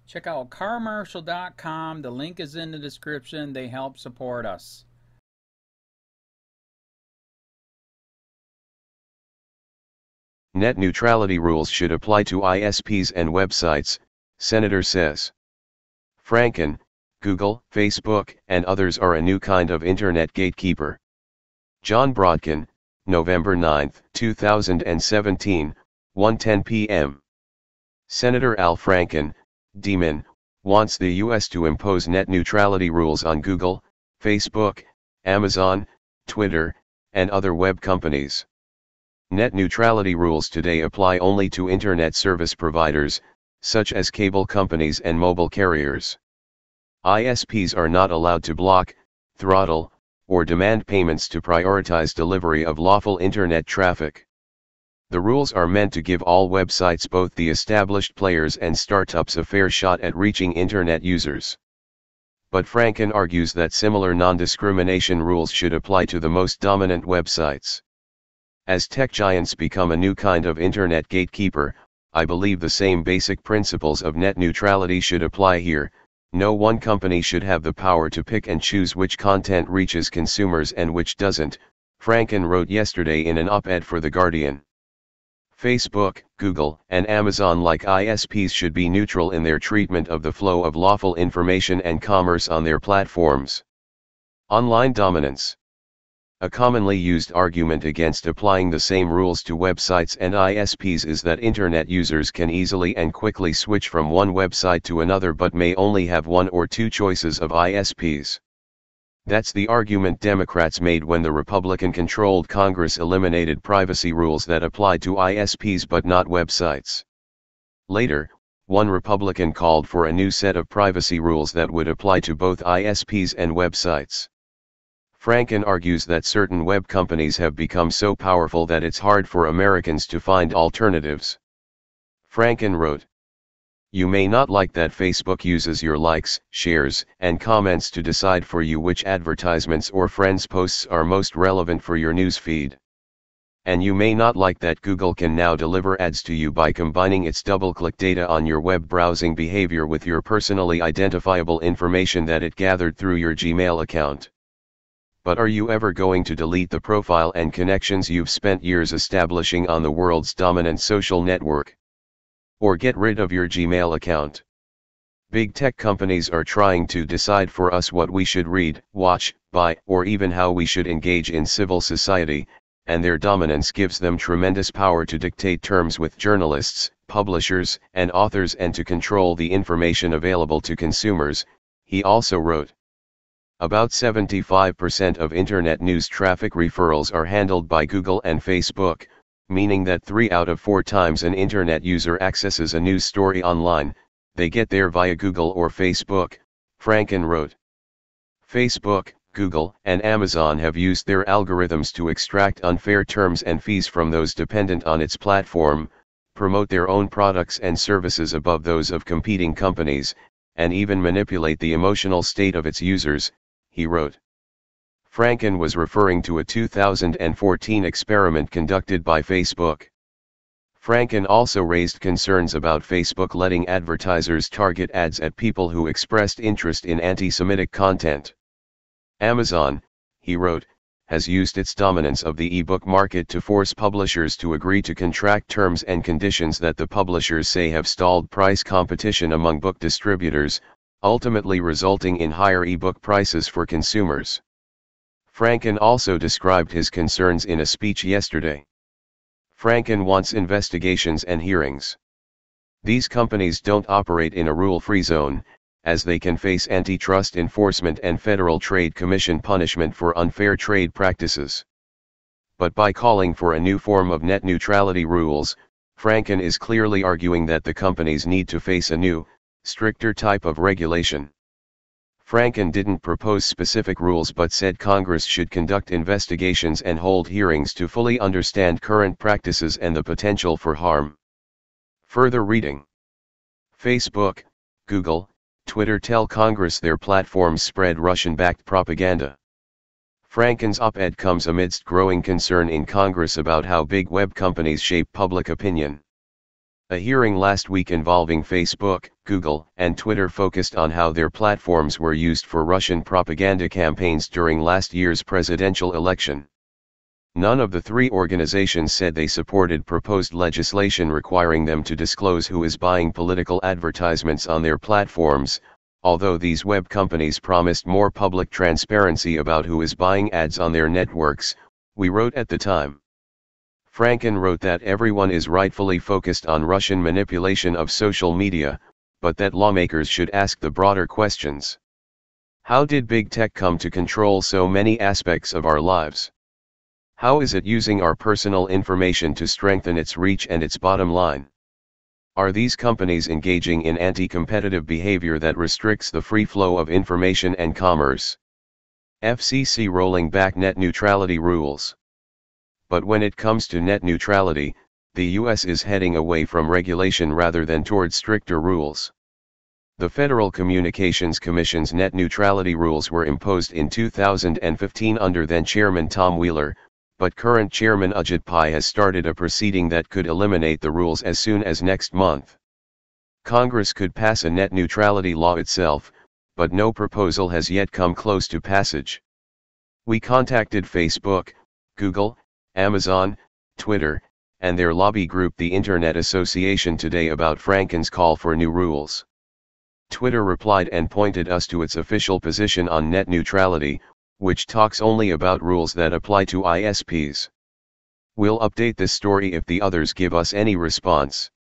Check out carmarshal.com. The link is in the description. They help support us. Net neutrality rules should apply to ISPs and websites, Senator says. Franken, Google, Facebook, and others are a new kind of Internet gatekeeper. John Brodkin, November 9, 2017, 1:10 p.m. Senator Al Franken, D-Man, wants the U.S. to impose net neutrality rules on Google, Facebook, Amazon, Twitter, and other web companies. Net neutrality rules today apply only to Internet service providers, such as cable companies and mobile carriers. ISPs are not allowed to block, throttle, or demand payments to prioritize delivery of lawful Internet traffic. The rules are meant to give all websites, both the established players and startups, a fair shot at reaching Internet users. But Franken argues that similar non-discrimination rules should apply to the most dominant websites. As tech giants become a new kind of Internet gatekeeper, I believe the same basic principles of net neutrality should apply here. No one company should have the power to pick and choose which content reaches consumers and which doesn't, Franken wrote yesterday in an op-ed for The Guardian. Facebook, Google, and Amazon, like ISPs, should be neutral in their treatment of the flow of lawful information and commerce on their platforms. Online dominance. A commonly used argument against applying the same rules to websites and ISPs is that Internet users can easily and quickly switch from one website to another but may only have one or two choices of ISPs. That's the argument Democrats made when the Republican-controlled Congress eliminated privacy rules that applied to ISPs but not websites. Later, one Republican called for a new set of privacy rules that would apply to both ISPs and websites. Franken argues that certain web companies have become so powerful that it's hard for Americans to find alternatives. Franken wrote, "You may not like that Facebook uses your likes, shares, and comments to decide for you which advertisements or friends' posts are most relevant for your news feed. And you may not like that Google can now deliver ads to you by combining its double-click data on your web browsing behavior with your personally identifiable information that it gathered through your Gmail account. But are you ever going to delete the profile and connections you've spent years establishing on the world's dominant social network? Or get rid of your Gmail account? Big tech companies are trying to decide for us what we should read, watch, buy, or even how we should engage in civil society, and their dominance gives them tremendous power to dictate terms with journalists, publishers, and authors, and to control the information available to consumers," he also wrote. About 75% of Internet news traffic referrals are handled by Google and Facebook, meaning that 3 out of 4 times an Internet user accesses a news story online, they get there via Google or Facebook, Franken wrote. Facebook, Google, and Amazon have used their algorithms to extract unfair terms and fees from those dependent on its platform, promote their own products and services above those of competing companies, and even manipulate the emotional state of its users, he wrote. Franken was referring to a 2014 experiment conducted by Facebook. Franken also raised concerns about Facebook letting advertisers target ads at people who expressed interest in anti-Semitic content. Amazon, he wrote, has used its dominance of the e-book market to force publishers to agree to contract terms and conditions that the publishers say have stalled price competition among book distributors, ultimately resulting in higher e-book prices for consumers. Franken also described his concerns in a speech yesterday. Franken wants investigations and hearings. These companies don't operate in a rule-free zone, as they can face antitrust enforcement and Federal Trade Commission punishment for unfair trade practices. But by calling for a new form of net neutrality rules, Franken is clearly arguing that the companies need to face a new, stricter type of regulation. Franken didn't propose specific rules but said Congress should conduct investigations and hold hearings to fully understand current practices and the potential for harm. Further reading. Facebook, Google, Twitter tell Congress their platforms spread Russian-backed propaganda. Franken's op-ed comes amidst growing concern in Congress about how big web companies shape public opinion. A hearing last week involving Facebook, Google, and Twitter focused on how their platforms were used for Russian propaganda campaigns during last year's presidential election. None of the three organizations said they supported proposed legislation requiring them to disclose who is buying political advertisements on their platforms, although these web companies promised more public transparency about who is buying ads on their networks, we wrote at the time. Franken wrote that everyone is rightfully focused on Russian manipulation of social media, but that lawmakers should ask the broader questions. How did big tech come to control so many aspects of our lives? How is it using our personal information to strengthen its reach and its bottom line? Are these companies engaging in anti-competitive behavior that restricts the free flow of information and commerce? FCC rolling back net neutrality rules. But when it comes to net neutrality, the US is heading away from regulation rather than towards stricter rules. The Federal Communications Commission's net neutrality rules were imposed in 2015 under then Chairman Tom Wheeler, but current Chairman Ajit Pai has started a proceeding that could eliminate the rules as soon as next month. Congress could pass a net neutrality law itself, but no proposal has yet come close to passage. We contacted Facebook, Google, Amazon, Twitter, and their lobby group the Internet Association today about Franken's call for new rules. Twitter replied and pointed us to its official position on net neutrality, which talks only about rules that apply to ISPs. We'll update this story if the others give us any response.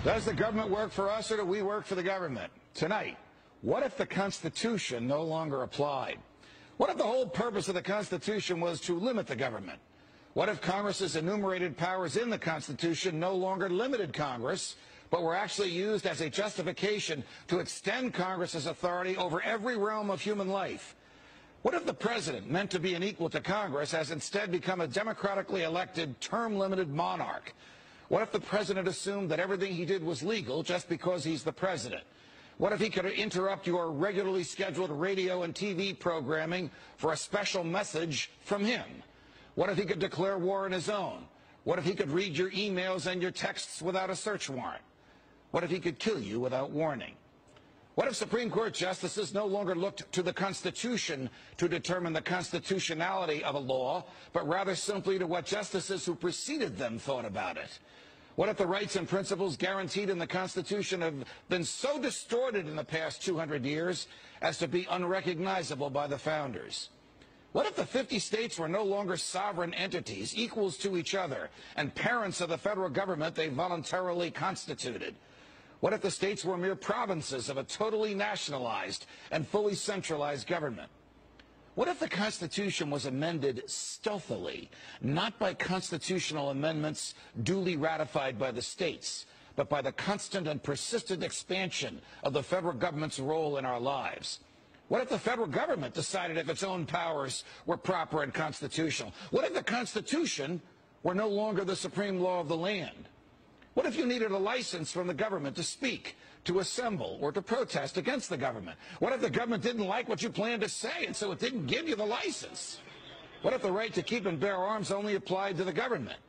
Does the government work for us or do we work for the government? Tonight, what if the Constitution no longer applied? What if the whole purpose of the Constitution was to limit the government? What if Congress's enumerated powers in the Constitution no longer limited Congress, but were actually used as a justification to extend Congress's authority over every realm of human life? What if the president, meant to be an equal to Congress, has instead become a democratically elected, term-limited monarch? What if the president assumed that everything he did was legal just because he's the president? What if he could interrupt your regularly scheduled radio and TV programming for a special message from him? What if he could declare war on his own? What if he could read your emails and your texts without a search warrant? What if he could kill you without warning? What if Supreme Court justices no longer looked to the Constitution to determine the constitutionality of a law, but rather simply to what justices who preceded them thought about it? What if the rights and principles guaranteed in the Constitution have been so distorted in the past 200 years as to be unrecognizable by the founders? What if the 50 states were no longer sovereign entities, equals to each other, and parents of the federal government they voluntarily constituted? What if the states were mere provinces of a totally nationalized and fully centralized government? What if the Constitution was amended stealthily, not by constitutional amendments duly ratified by the states, but by the constant and persistent expansion of the federal government's role in our lives? What if the federal government decided if its own powers were proper and constitutional? What if the Constitution were no longer the supreme law of the land? What if you needed a license from the government to speak, to assemble, or to protest against the government? What if the government didn't like what you planned to say, and so it didn't give you the license? What if the right to keep and bear arms only applied to the government?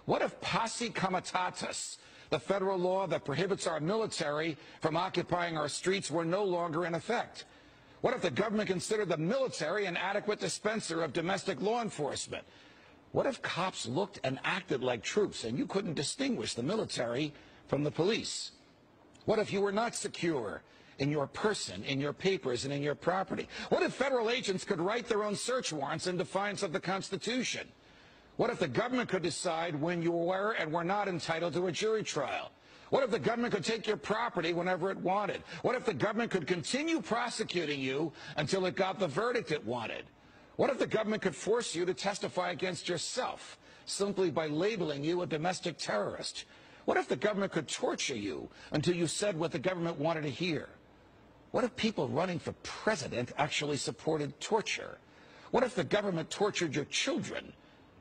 What if posse comitatus, the federal law that prohibits our military from occupying our streets, were no longer in effect? What if the government considered the military an adequate dispenser of domestic law enforcement? What if cops looked and acted like troops and you couldn't distinguish the military from the police? What if you were not secure in your person, in your papers, and in your property? What if federal agents could write their own search warrants in defiance of the Constitution? What if the government could decide when you were and were not entitled to a jury trial? What if the government could take your property whenever it wanted? What if the government could continue prosecuting you until it got the verdict it wanted? What if the government could force you to testify against yourself simply by labeling you a domestic terrorist? What if the government could torture you until you said what the government wanted to hear? What if people running for president actually supported torture? What if the government tortured your children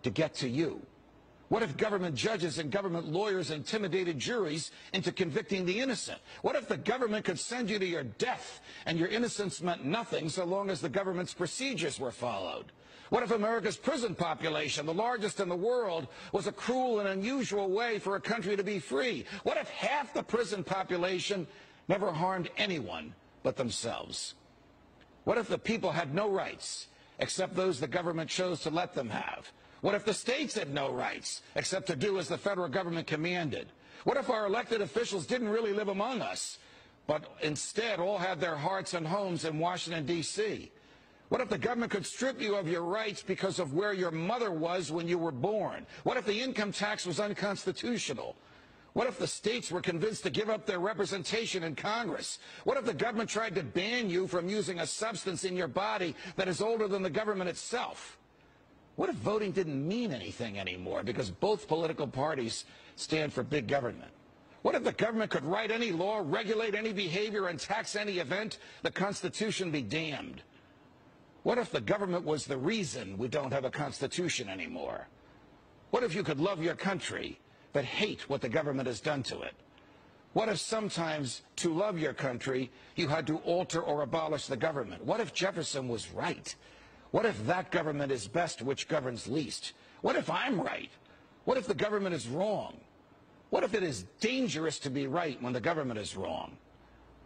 to get to you? What if government judges and government lawyers intimidated juries into convicting the innocent? What if the government could send you to your death and your innocence meant nothing so long as the government's procedures were followed? What if America's prison population, the largest in the world, was a cruel and unusual way for a country to be free? What if half the prison population never harmed anyone but themselves? What if the people had no rights except those the government chose to let them have? What if the states had no rights except to do as the federal government commanded? What if our elected officials didn't really live among us, but instead all had their hearts and homes in Washington, D.C.? What if the government could strip you of your rights because of where your mother was when you were born? What if the income tax was unconstitutional? What if the states were convinced to give up their representation in Congress? What if the government tried to ban you from using a substance in your body that is older than the government itself? What if voting didn't mean anything anymore because both political parties stand for big government? What if the government could write any law, regulate any behavior, and tax any event? The Constitution be damned. What if the government was the reason we don't have a Constitution anymore? What if you could love your country but hate what the government has done to it? What if sometimes to love your country you had to alter or abolish the government? What if Jefferson was right? What if that government is best which governs least? What if I'm right? What if the government is wrong? What if it is dangerous to be right when the government is wrong?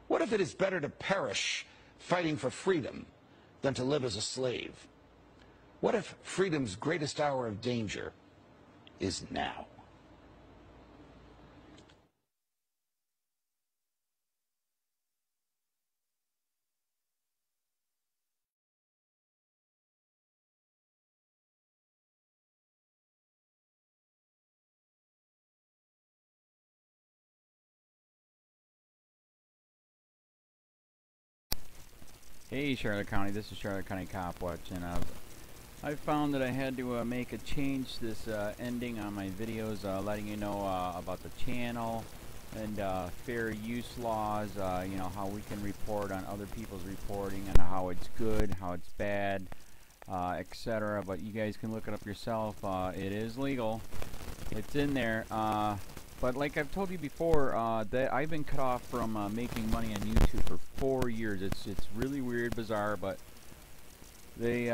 What if it is better to perish fighting for freedom than to live as a slave? What if freedom's greatest hour of danger is now? Hey Charlotte County, this is Charlotte County COPWATCH, and I found that I had to make a change this ending on my videos, letting you know about the channel and fair use laws, you know, how we can report on other people's reporting and how it's good, how it's bad, etc. But you guys can look it up yourself. It is legal. It's in there. But like I've told you before, that I've been cut off from making money on YouTube for 4 years. It's really weird, bizarre, but they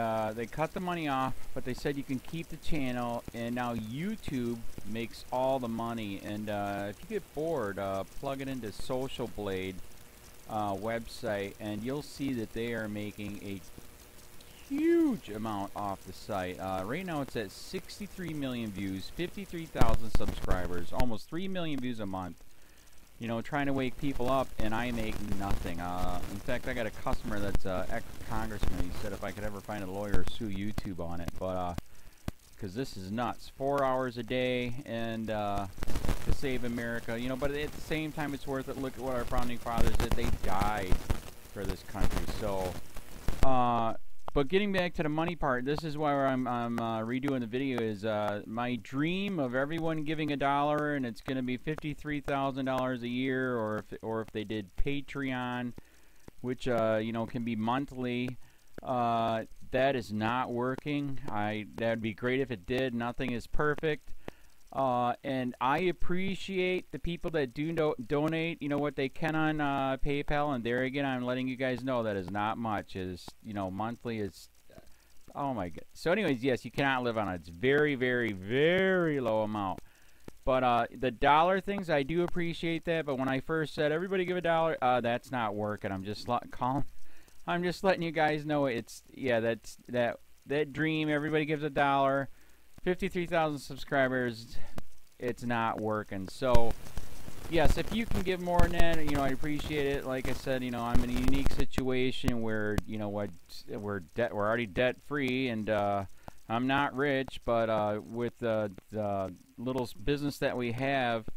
cut the money off, but they said you can keep the channel, and now YouTube makes all the money. And if you get bored, plug it into Social Blade website, and you'll see that they are making a huge amount off the site. Right now it's at 63 million views, 53,000 subscribers, almost 3 million views a month. You know, trying to wake people up, and I make nothing. In fact, I got a customer that's ex-congressman. He said if I could ever find a lawyer, sue YouTube on it. But because this is nuts. 4 hours a day, and to save America. You know, but at the same time, it's worth it. Look at what our founding fathers did. They died for this country. So, but getting back to the money part, this is why I'm redoing the video. Is my dream of everyone giving $1, and it's going to be $53,000 a year, or if they did Patreon, which you know, can be monthly. That is not working. That'd be great if it did. Nothing is perfect. And I appreciate the people that do donate, you know, what they can on PayPal. And there again, I'm letting you guys know that is not much. Is, you know, monthly is, oh my god. So anyways, yes, you cannot live on it. It's very, very, very low amount. But the dollar things, I do appreciate that. But when I first said everybody give $1, that's not working. I'm just letting you guys know it's, yeah, that's that dream. Everybody gives $1. 53,000 subscribers, it's not working. So yes, if you can give more than that, you know, I appreciate it. Like I said, you know, I'm in a unique situation where, you know, we're already debt free, and I'm not rich, but with the little business that we have,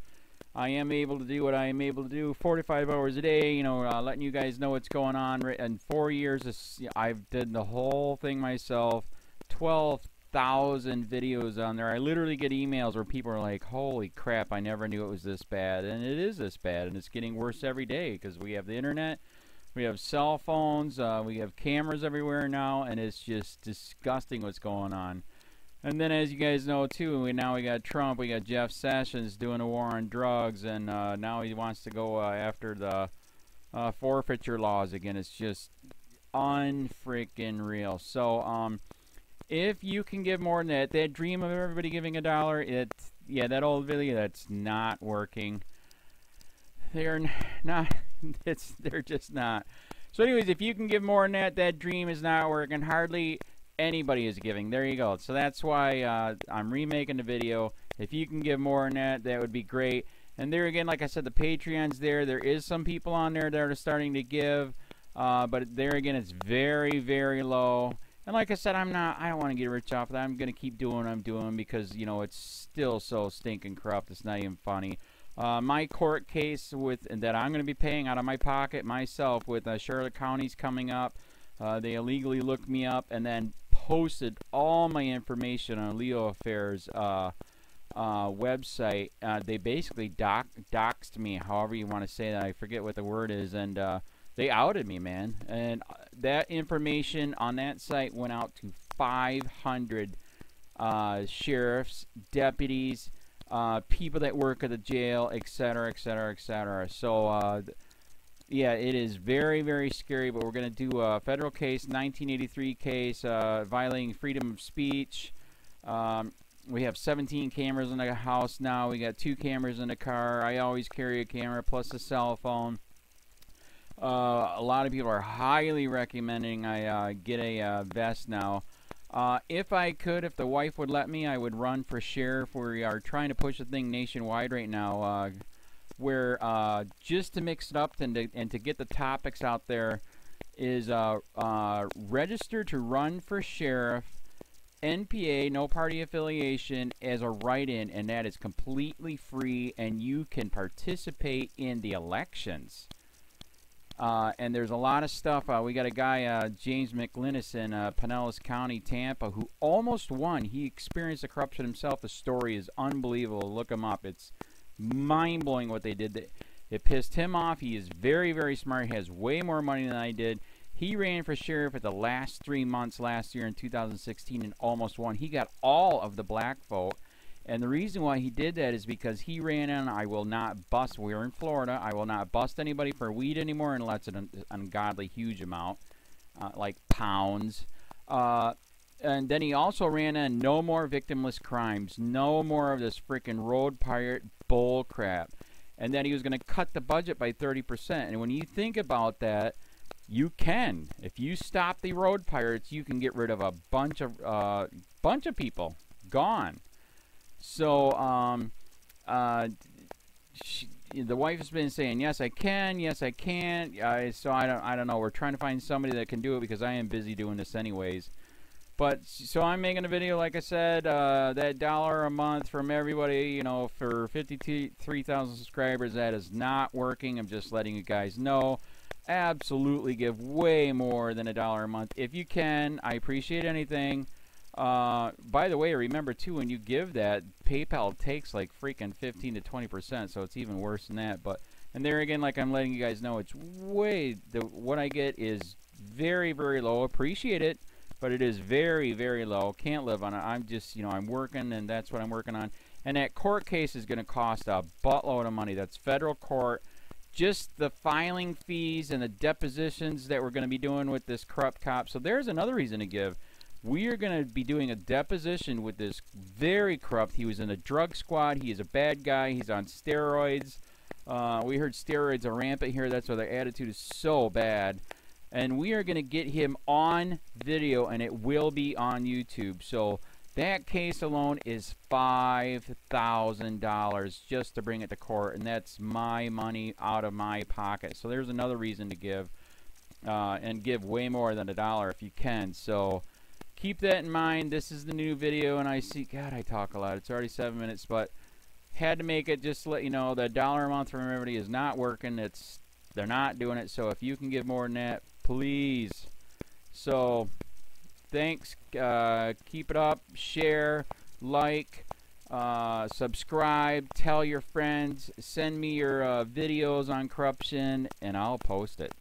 I am able to do what I am able to do 45 hours a day, you know, letting you guys know what's going on. In 4 years, I've did the whole thing myself. 12,000 videos on there. I literally get emails where people are like, holy crap, I never knew it was this bad. And it is this bad, and it's getting worse every day because we have the internet, we have cell phones, we have cameras everywhere now, and it's just disgusting what's going on. And then, as you guys know too, we got Trump, we got Jeff Sessions doing a war on drugs, and now he wants to go after the forfeiture laws again. It's just unfreaking real. So, if you can give more than that dream of everybody giving $1, yeah, that old video, that's not working. They're not. They're just not. So, anyways, if you can give more than that dream is not working. Hardly anybody is giving. There you go. So that's why I'm remaking the video. If you can give more than that would be great. And there again, like I said, the Patreon's there. There is some people on there that are starting to give, but there again, it's very, very low. And like I said, I don't want to get rich off of that. I'm going to keep doing what I'm doing because, you know, it's still so stinking corrupt. It's not even funny. My court case that I'm going to be paying out of my pocket myself with Charlotte County's coming up. They illegally looked me up and then posted all my information on LEOAFFAIRS website. They basically doxed me, however you want to say that. I forget what the word is, and they outed me, man. And that information on that site went out to 500 sheriffs, deputies, people that work at the jail, etc., etc., etc. So, yeah, it is very, very scary, but we're going to do a federal case, 1983 case, violating freedom of speech. We have 17 cameras in the house now. We got 2 cameras in the car. I always carry a camera plus a cell phone. A lot of people are highly recommending I get a vest now. If I could, if the wife would let me, I would run for sheriff. We are trying to push the thing nationwide right now. Where just to mix it up and to get the topics out there is register to run for sheriff, NPA, no party affiliation, as a write-in, and that is completely free, and you can participate in the elections. And there's a lot of stuff. We got a guy, James McLinnis in Pinellas County, Tampa, who almost won. He experienced the corruption himself. The story is unbelievable. Look him up. It's mind-blowing what they did. It pissed him off. He is very, very smart. He has way more money than I did. He ran for sheriff at the last 3 months last year in 2016 and almost won. He got all of the black vote. And the reason why he did that is because he ran in, I will not bust, we're in Florida, I will not bust anybody for weed anymore unless it's an ungodly huge amount, like pounds. And then he also ran in no more victimless crimes, no more of this freaking road pirate bull crap. And then he was going to cut the budget by 30%. And when you think about that, you can. If you stop the road pirates, you can get rid of a bunch of people. Gone. So, the wife has been saying, yes, I can, yes, I can't. So I don't know. We're trying to find somebody that can do it because I am busy doing this anyways. But, so I'm making a video, like I said, that $1 a month from everybody, you know, for 53,000 subscribers, that is not working. I'm just letting you guys know. Absolutely give way more than $1 a month. If you can, I appreciate anything. By the way, remember too, when you give that, PayPal takes like freaking 15 to 20%, so it's even worse than that. But, and there again, like I'm letting you guys know, it's way, what I get is very, very low. Appreciate it, but it is very, very low. Can't live on it. I'm just, you know, I'm working, and that's what I'm working on. And that court case is going to cost a buttload of money. That's federal court. Just the filing fees and the depositions that we're going to be doing with this corrupt cop. So there's another reason to give. We are going to be doing a deposition with this very corrupt. He was in a drug squad. He is a bad guy. He's on steroids. We heard steroids are rampant here. That's why their attitude is so bad. And we are going to get him on video, and it will be on YouTube. So that case alone is $5,000 just to bring it to court, and that's my money out of my pocket. So there's another reason to give, and give way more than $1 if you can. So keep that in mind. This is the new video, and I see, God, I talk a lot. It's already 7 minutes, but had to make it just to let you know that $1 a month from everybody is not working. They're not doing it. So if you can give more than that, please. So thanks. Keep it up. Share, like, subscribe, tell your friends, send me your videos on corruption, and I'll post it.